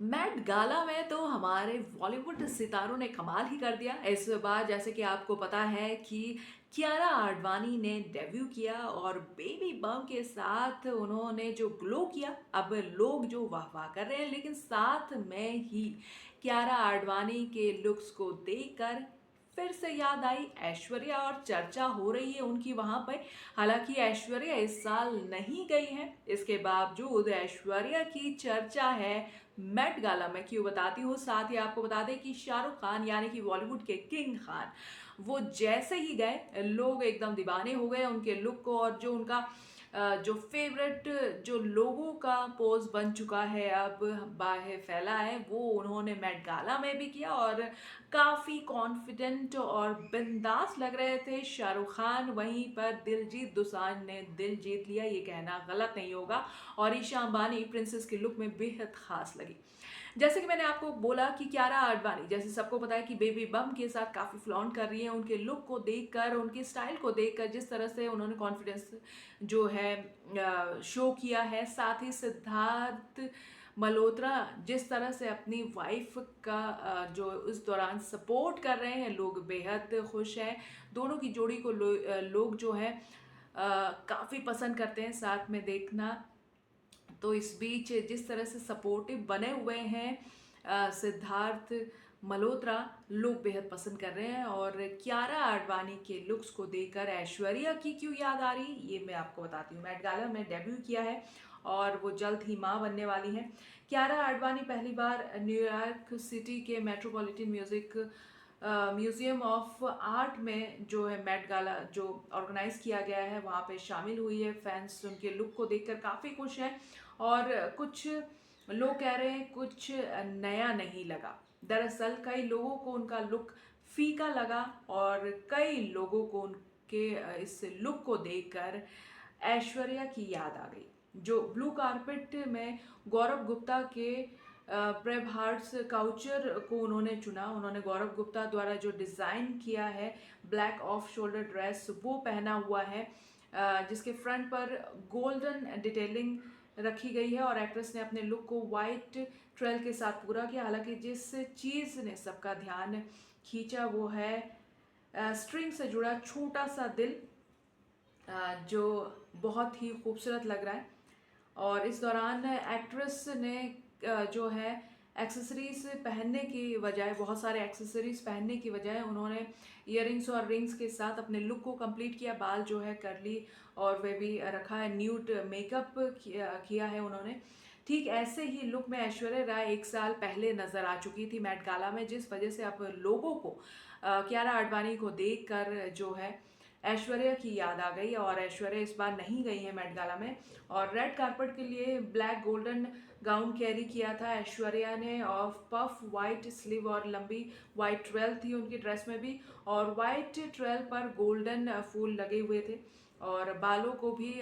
Met Gala में तो हमारे बॉलीवुड सितारों ने कमाल ही कर दिया। इस बार जैसे कि आपको पता है कि कियारा आडवाणी ने डेब्यू किया और बेबी बम के साथ उन्होंने जो ग्लो किया, अब लोग जो वाह वाह कर रहे हैं, लेकिन साथ में ही कियारा आडवाणी के लुक्स को देखकर फिर से याद आई ऐश्वर्या और चर्चा हो रही है उनकी वहां पर। हालांकि ऐश्वर्या इस साल नहीं गई है, इसके बावजूद ऐश्वर्या की चर्चा है मेट गाला में। क्यों बताती हूँ, साथ ही आपको बता दें कि शाहरुख खान यानी कि बॉलीवुड के किंग खान वो जैसे ही गए लोग एकदम दीवाने हो गए उनके लुक को। और जो उनका जो फेवरेट जो लोगों का पोज बन चुका है, अब बाहे फैला है, वो उन्होंने मेट गाला में भी किया और काफ़ी कॉन्फिडेंट और बिंदास लग रहे थे शाहरुख खान। वहीं पर दिलजीत दोसांझ ने दिल जीत लिया, ये कहना गलत नहीं होगा। और ईशा अंबानी प्रिंसेस के लुक में बेहद खास लगी। जैसे कि मैंने आपको बोला कि कियारा आडवाणी जैसे सबको पता है कि बेबी बम के साथ काफ़ी फ्लॉन्ट कर रही है। उनके लुक को देखकर, उनके स्टाइल को देखकर, जिस तरह से उन्होंने कॉन्फिडेंस जो है शो किया है, साथ ही सिद्धार्थ मल्होत्रा जिस तरह से अपनी वाइफ का जो उस दौरान सपोर्ट कर रहे हैं, लोग बेहद खुश हैं। दोनों की जोड़ी को लोग जो है काफ़ी पसंद करते हैं साथ में देखना। तो इस बीच जिस तरह से सपोर्टिव बने हुए हैं सिद्धार्थ मल्होत्रा, लोग बेहद पसंद कर रहे हैं। और कियारा आडवाणी के लुक्स को देखकर ऐश्वर्या की क्यों याद आ रही, ये मैं आपको बताती हूँ। मेट गाला में डेब्यू किया है और वो जल्द ही माँ बनने वाली हैं। कियारा आडवाणी पहली बार न्यूयॉर्क सिटी के मेट्रोपॉलिटन म्यूजियम ऑफ आर्ट में जो है मेट गाला जो ऑर्गेनाइज किया गया है, वहाँ पे शामिल हुई है। फैंस उनके लुक को देखकर काफ़ी खुश हैं और कुछ लोग कह रहे हैं कुछ नया नहीं लगा। दरअसल कई लोगों को उनका लुक फीका लगा और कई लोगों को उनके इस लुक को देखकर ऐश्वर्या की याद आ गई, जो ब्लू कारपेट में गौरव गुप्ता के प्रेभार्ट्स काउचर को उन्होंने चुना। उन्होंने गौरव गुप्ता द्वारा जो डिज़ाइन किया है ब्लैक ऑफ शोल्डर ड्रेस वो पहना हुआ है, जिसके फ्रंट पर गोल्डन डिटेलिंग रखी गई है और एक्ट्रेस ने अपने लुक को वाइट ट्रेल के साथ पूरा किया। हालांकि जिस चीज़ ने सबका ध्यान खींचा वो है स्ट्रिंग से जुड़ा छोटा सा दिल, जो बहुत ही खूबसूरत लग रहा है। और इस दौरान एक्ट्रेस ने जो है एक्सेसरीज पहनने की बजाय, बहुत सारे एक्सेसरीज पहनने की बजाय उन्होंने इयररिंग्स और रिंग्स के साथ अपने लुक को कंप्लीट किया। बाल जो है करली और वे भी रखा है, न्यूड मेकअप किया है उन्होंने। ठीक ऐसे ही लुक में ऐश्वर्या राय एक साल पहले नजर आ चुकी थी मेट गाला में, जिस वजह से अब लोगों को कियारा आडवाणी को देखकर जो है ऐश्वर्या की याद आ गई। और ऐश्वर्या इस बार नहीं गई है मेट गाला में। और रेड कार्पेट के लिए ब्लैक गोल्डन गाउन कैरी किया था ऐश्वर्या ने, और पफ वाइट स्लीव और लंबी वाइट ट्वेल थी उनकी ड्रेस में भी, और वाइट ट्वेल पर गोल्डन फूल लगे हुए थे। और बालों को भी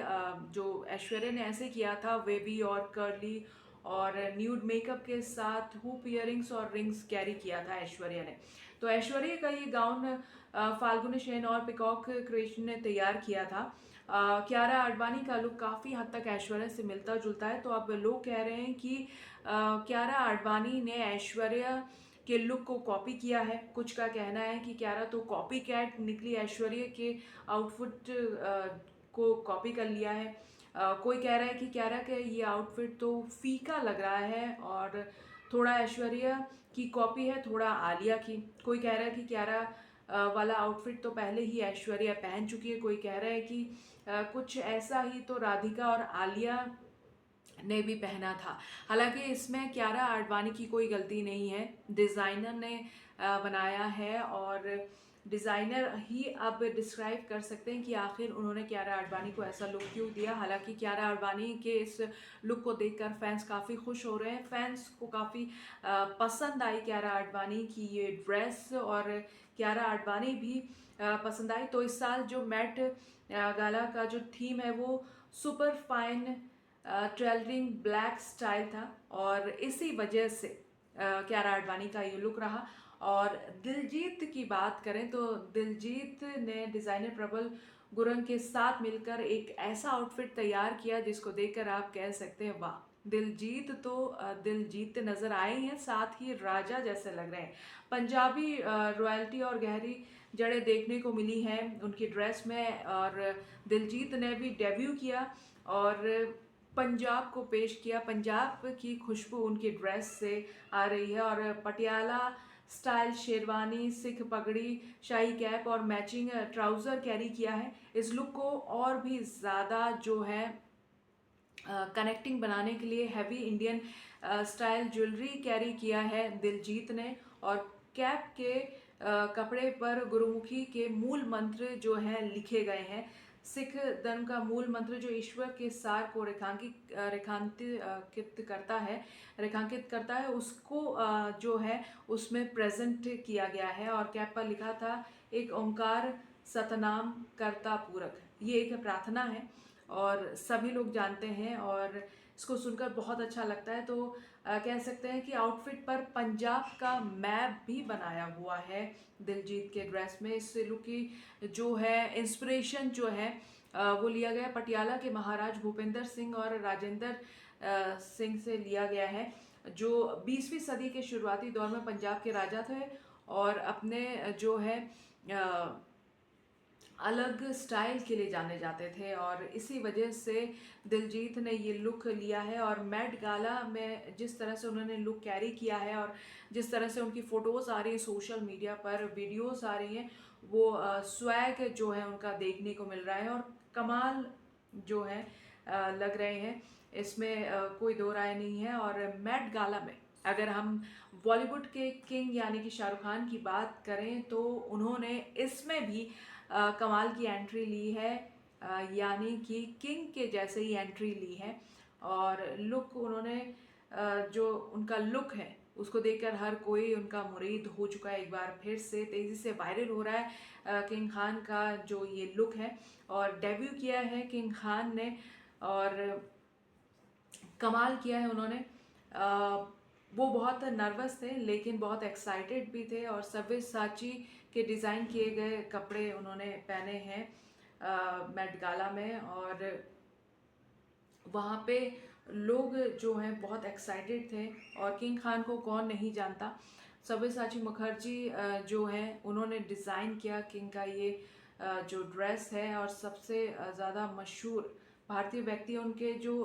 जो ऐश्वर्या ने ऐसे किया था वेवी और कर्ली, और न्यूड मेकअप के साथ हुप इयररिंग्स और रिंग्स कैरी किया था ऐश्वर्या ने। तो ऐश्वर्या का ये गाउन फाल्गुनी सेन और पिकॉक क्रिएशन ने तैयार किया था। कियारा आडवाणी का लुक काफ़ी हद तक ऐश्वर्या से मिलता जुलता है, तो अब लोग कह रहे हैं कि कियारा आडवाणी ने ऐश्वर्या के लुक को कॉपी किया है। कुछ का कहना है कि कियारा तो कॉपी कैट निकली, ऐश्वर्या के आउटफिट को कॉपी कर लिया है। कोई कह रहा है कि कियारा का ये आउटफिट तो फीका लग रहा है और थोड़ा ऐश्वर्या की कॉपी है, थोड़ा आलिया की। कोई कह रहा है कि कियारा वाला आउटफिट तो पहले ही ऐश्वर्या पहन चुकी है। कोई कह रहा है कि कुछ ऐसा ही तो राधिका और आलिया ने भी पहना था। हालांकि इसमें कियारा आडवाणी की कोई गलती नहीं है, डिज़ाइनर ने बनाया है और डिज़ाइनर ही अब डिस्क्राइब कर सकते हैं कि आखिर उन्होंने कियारा आडवाणी को ऐसा लुक क्यों दिया। हालांकि कियारा आडवाणी के इस लुक को देखकर फैंस काफ़ी खुश हो रहे हैं। फैंस को काफ़ी पसंद आई कियारा आडवाणी की ये ड्रेस, और कियारा आडवाणी भी पसंद आई। तो इस साल जो मेट गाला का जो थीम है वो सुपर फाइन ट्रेलरिंग ब्लैक स्टाइल था, और इसी वजह से कियारा आडवाणी का ये लुक रहा। और दिलजीत की बात करें तो दिलजीत ने डिज़ाइनर प्रबल गुरंग के साथ मिलकर एक ऐसा आउटफिट तैयार किया जिसको देखकर आप कह सकते हैं वाह। दिलजीत तो दिलजीत नज़र आए हैं, साथ ही राजा जैसे लग रहे हैं। पंजाबी रॉयल्टी और गहरी जड़ें देखने को मिली हैं उनकी ड्रेस में। और दिलजीत ने भी डेब्यू किया और पंजाब को पेश किया। पंजाब की खुशबू उनकी ड्रेस से आ रही है और पटियाला स्टाइल शेरवानी, सिख पगड़ी, शाही कैप और मैचिंग ट्राउज़र कैरी किया है। इस लुक को और भी ज़्यादा जो है कनेक्टिंग बनाने के लिए heavy Indian style jewellery carry किया है दिलजीत ने। और कैप के कपड़े पर गुरुमुखी के मूल मंत्र जो हैं लिखे गए हैं। सिख धर्म का मूल मंत्र जो ईश्वर के सार को रेखांकित करता है उसको जो है उसमें प्रेजेंट किया गया है। और कैप पर लिखा था एक ओंकार सतनाम करता पूरक। ये एक प्रार्थना है और सभी लोग जानते हैं और इसको सुनकर बहुत अच्छा लगता है। तो कह सकते हैं कि आउटफिट पर पंजाब का मैप भी बनाया हुआ है दिलजीत के ड्रेस में। इस लुक की जो है इंस्पिरेशन जो है वो लिया गया पटियाला के महाराज भूपेंद्र सिंह और राजेंद्र सिंह से लिया गया है, जो 20वीं सदी के शुरुआती दौर में पंजाब के राजा थे और अपने जो है अलग स्टाइल के लिए जाने जाते थे। और इसी वजह से दिलजीत ने ये लुक लिया है। और मेट गाला में जिस तरह से उन्होंने लुक कैरी किया है और जिस तरह से उनकी फ़ोटोज़ आ रही है सोशल मीडिया पर, वीडियोस आ रही हैं, वो स्वैग जो है उनका देखने को मिल रहा है और कमाल जो है लग रहे हैं। इसमें कोई दो राय नहीं है। और मेट गाला में अगर हम बॉलीवुड के किंग यानी कि शाहरुख खान की बात करें तो उन्होंने इसमें भी कमाल की एंट्री ली है, यानी कि किंग के जैसे ही एंट्री ली है। और लुक उन्होंने जो उनका लुक है उसको देखकर हर कोई उनका मुरीद हो चुका है। एक बार फिर से तेज़ी से वायरल हो रहा है किंग खान का जो ये लुक है। और डेब्यू किया है किंग खान ने और कमाल किया है उन्होंने। वो बहुत नर्वस थे लेकिन बहुत एक्साइटेड भी थे। और सव्यसाची के डिज़ाइन किए गए कपड़े उन्होंने पहने हैं मेट गाला में। और वहाँ पे लोग जो हैं बहुत एक्साइटेड थे और किंग खान को कौन नहीं जानता। सव्यसाची मुखर्जी जो हैं उन्होंने डिज़ाइन किया किंग का ये जो ड्रेस है। और सबसे ज़्यादा मशहूर भारतीय व्यक्ति उनके जो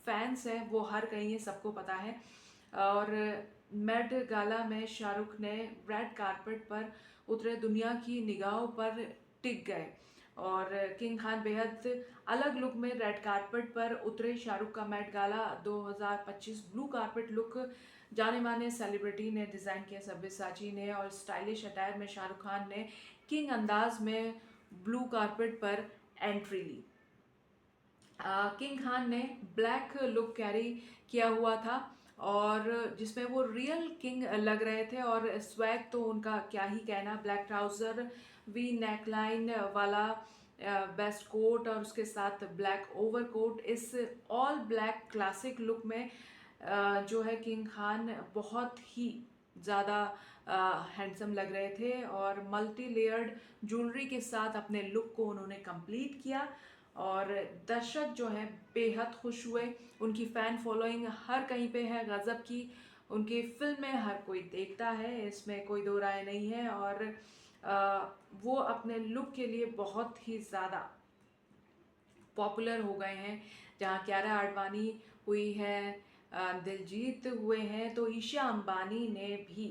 फैंस हैं वो हर कहीं है, सबको पता है। और मेट गाला में शाहरुख ने रेड कारपेट पर उतरे, दुनिया की निगाहों पर टिक गए। और किंग खान बेहद अलग लुक में रेड कारपेट पर उतरे। शाहरुख का Met Gala 2025 blue carpet look जाने माने सेलिब्रिटी ने डिज़ाइन किया सब्यसाची ने। और स्टाइलिश अटायर में शाहरुख खान ने किंग अंदाज में ब्लू कारपेट पर एंट्री ली। किंग खान ने ब्लैक लुक कैरी किया हुआ था और जिसमें वो रियल किंग लग रहे थे। और स्वैग तो उनका क्या ही कहना, ब्लैक ट्राउज़र, वी नेकलाइन वाला बेस्ट कोट और उसके साथ ब्लैक ओवर कोट। इस ऑल ब्लैक क्लासिक लुक में जो है किंग खान बहुत ही ज़्यादा हैंडसम लग रहे थे और मल्टी लेयर्ड ज्वेलरी के साथ अपने लुक को उन्होंने कंप्लीट किया। और दर्शक जो हैं बेहद खुश हुए। उनकी फ़ैन फॉलोइंग हर कहीं पे है गज़ब की। उनकी फिल्में हर कोई देखता है, इसमें कोई दो राय नहीं है। और वो अपने लुक के लिए बहुत ही ज़्यादा पॉपुलर हो गए हैं। जहाँ कियारा आडवाणी हुई है, दिलजीत हुए हैं, तो ईशा अंबानी ने भी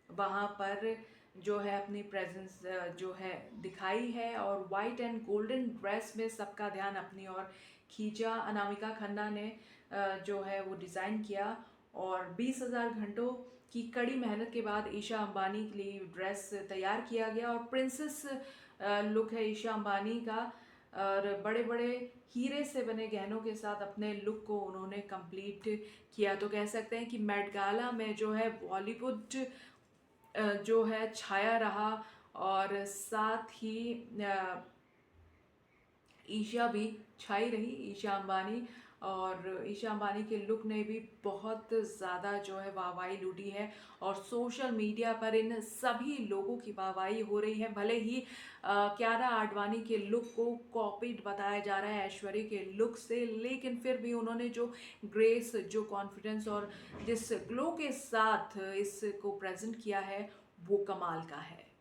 वहाँ पर जो है अपनी प्रेजेंस जो है दिखाई है। और वाइट एंड गोल्डन ड्रेस में सबका ध्यान अपनी ओर खींचा। अनामिका खन्ना ने जो है वो डिज़ाइन किया और 20,000 घंटों की कड़ी मेहनत के बाद ईशा अंबानी के लिए ड्रेस तैयार किया गया। और प्रिंसेस लुक है ईशा अंबानी का और बड़े बड़े हीरे से बने गहनों के साथ अपने लुक को उन्होंने कंप्लीट किया। तो कह सकते हैं कि मेट गाला में जो है बॉलीवुड जो है छाया रहा और साथ ही ईशा भी छाई रही, ईशा अंबानी। और ईशा अंबानी के लुक ने भी बहुत ज़्यादा जो है वाहवाही लूटी है और सोशल मीडिया पर इन सभी लोगों की वाहवाही हो रही है। भले ही कियारा आडवाणी के लुक को कॉपीड बताया जा रहा है ऐश्वर्या के लुक से, लेकिन फिर भी उन्होंने जो ग्रेस, जो कॉन्फिडेंस और जिस ग्लो के साथ इसको प्रेजेंट किया है, वो कमाल का है।